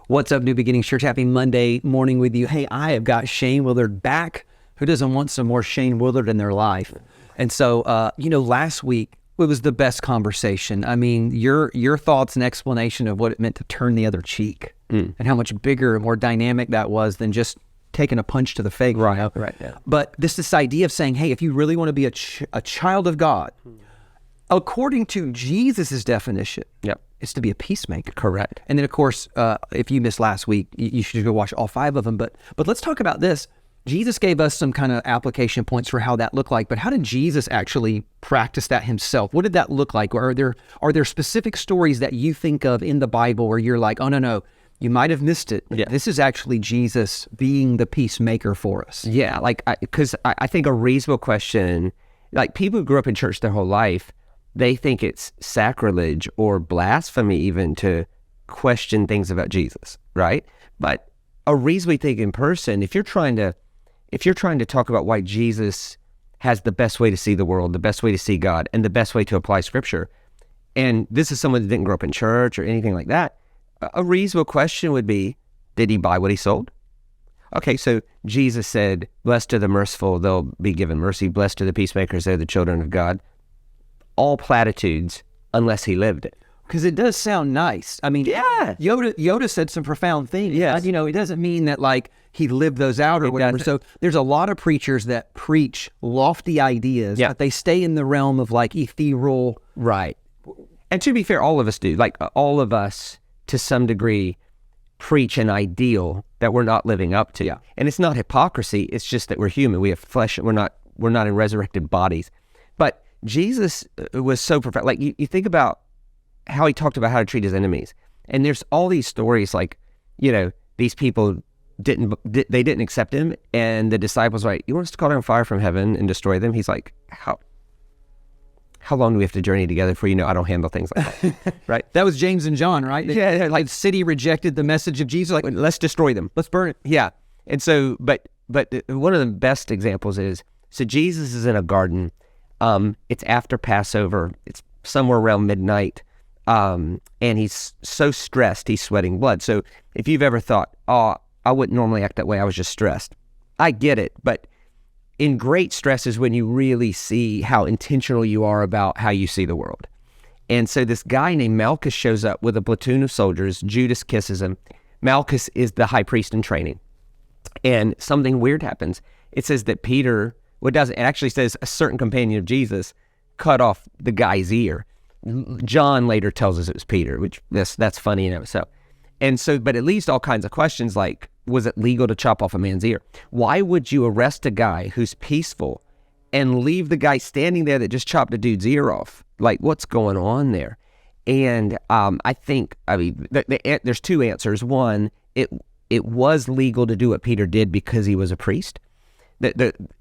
What's up, New Beginnings Church? Happy Monday morning with you. Hey, I have got Shane Willard back. Who doesn't want some more Shane Willard in their life? And so, last week, it was the best conversation. I mean, your thoughts and explanation of what it meant to turn the other cheek and how much bigger and more dynamic that was than just taking a punch to the face. Right. Yeah. But this idea of saying, hey, if you really want to be a child of God, according to Jesus's definition, Yep. it's to be a peacemaker. Correct. And then, of course, if you missed last week, you should go watch all 5 of them. But let's talk about this. Jesus gave us some kind of application points for how that looked like. But how did Jesus actually practice that himself? What did that look like? Or are there specific stories that you think of in the Bible where you're like, oh, no, you might have missed it. Yeah. This is actually Jesus being the peacemaker for us. Yeah, because I think a reasonable question, like people who grew up in church their whole life, they think it's sacrilege or blasphemy even to question things about Jesus, right? But a reasonably thinking person, if you're trying to talk about why Jesus has the best way to see the world, the best way to see God, and the best way to apply Scripture, and this is someone that didn't grow up in church or anything like that, a reasonable question would be, did he buy what he sold? Okay, so Jesus said, blessed are the merciful, they'll be given mercy. Blessed are the peacemakers, they're the children of God. All platitudes, unless he lived it. Because it does sound nice. I mean, Yeah. Yoda said some profound things. Yes. It doesn't mean that like he lived those out or It whatever. doesn't. So there's a lot of preachers that preach lofty ideas, Yeah. but they stay in the realm of like ethereal. Right. And to be fair, all of us do. Like all of us, to some degree, preach an ideal that we're not living up to. Yeah. And it's not hypocrisy. It's just that we're human. We have flesh. We're not in resurrected bodies. But Jesus was so profound. Like you think about how he talked about how to treat his enemies. And there's all these stories like, these people didn't accept him. And the disciples were like, you want us to call down fire from heaven and destroy them? He's like, how long do we have to journey together before I don't handle things like that, right? That was James and John, right? Yeah, Like the city rejected the message of Jesus. Like, Let's destroy them. let's burn it. Yeah. And so, but one of the best examples is, so Jesus is in a garden. It's after Passover. It's somewhere around midnight. And he's so stressed, he's sweating blood. So if you've ever thought, oh, I wouldn't normally act that way, I was just stressed. I get it. But in great stress is when you really see how intentional you are about how you see the world. And so this guy named Malchus shows up with a platoon of soldiers. Judas kisses him. Malchus is the high priest in training. And something weird happens. It says that Peter, it actually says a certain companion of Jesus cut off the guy's ear. John later tells us it was Peter, which that's funny in itself. And so, but it leads to all kinds of questions like, was it legal to chop off a man's ear? Why would you arrest a guy who's peaceful and leave the guy standing there that just chopped a dude's ear off? Like, what's going on there? And there's 2 answers. One, it was legal to do what Peter did because he was a priest.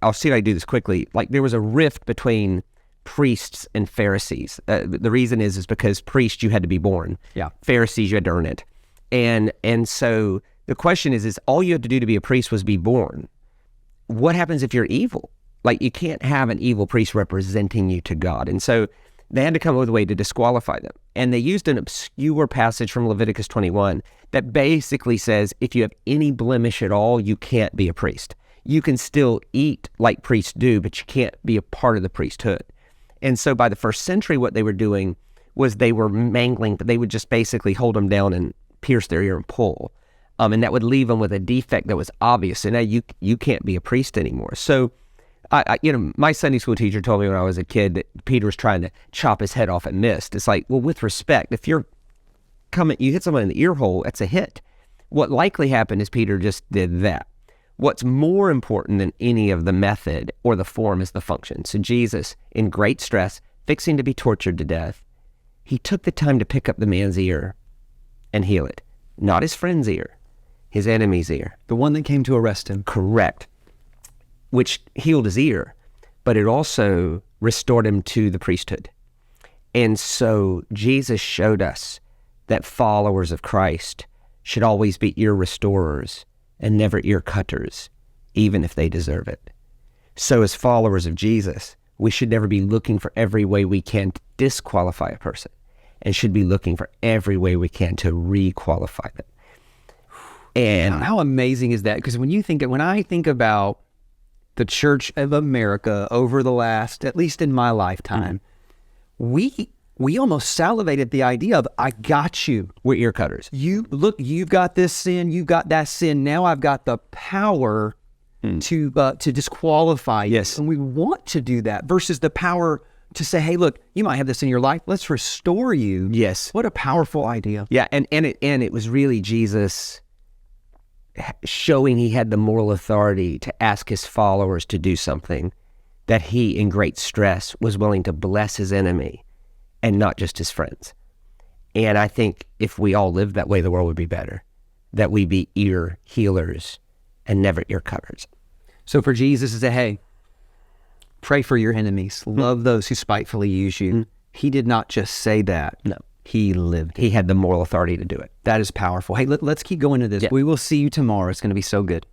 I'll see if I do this quickly. Like, there was a rift between priests and Pharisees. The reason is because priests, you had to be born. Yeah. Pharisees, you had to earn it. And so the question is all you had to do to be a priest was be born. What happens if you're evil? Like, you can't have an evil priest representing you to God. And so they had to come up with a way to disqualify them. And they used an obscure passage from Leviticus 21 that basically says if you have any blemish at all, you can't be a priest. You can still eat like priests do, but you can't be a part of the priesthood. And so by the 1st century, what they were doing was they were mangling. They would just basically hold them down and pierce their ear and pull. And that would leave them with a defect that was obvious. And now you can't be a priest anymore. So, my Sunday school teacher told me when I was a kid that Peter was trying to chop his head off and missed. It's like, well, with respect, if you hit someone in the ear hole, that's a hit. What likely happened is Peter just did that. What's more important than any of the method or the form is the function. So Jesus, in great stress, fixing to be tortured to death, he took the time to pick up the man's ear and heal it. Not his friend's ear, his enemy's ear. The one that came to arrest him. Correct. Which healed his ear, but it also restored him to the priesthood. And so Jesus showed us that followers of Christ should always be ear restorers and never ear cutters, even if they deserve it. So as followers of Jesus, we should never be looking for every way we can to disqualify a person and should be looking for every way we can to re-qualify them. And how amazing is that? Because when I think about the Church of America over the last, at least in my lifetime, we almost salivate at the idea of, I got you. we're ear cutters. You've got this sin, you've got that sin. Now I've got the power to disqualify you. Yes. And we want to do that versus the power to say, hey, look, you might have this in your life. Let's restore you. Yes. What a powerful idea. Yeah, and it was really Jesus showing he had the moral authority to ask his followers to do something that he, in great stress, was willing to bless his enemy and not just his friends. And I think if we all lived that way, the world would be better, that we be ear healers and never ear cutters. So for Jesus to say, hey, pray for your enemies, love those who spitefully use you. He did not just say that. No. He lived it. He had the moral authority to do it. That is powerful. Hey, let's keep going to this. Yeah. We will see you tomorrow. It's going to be so good.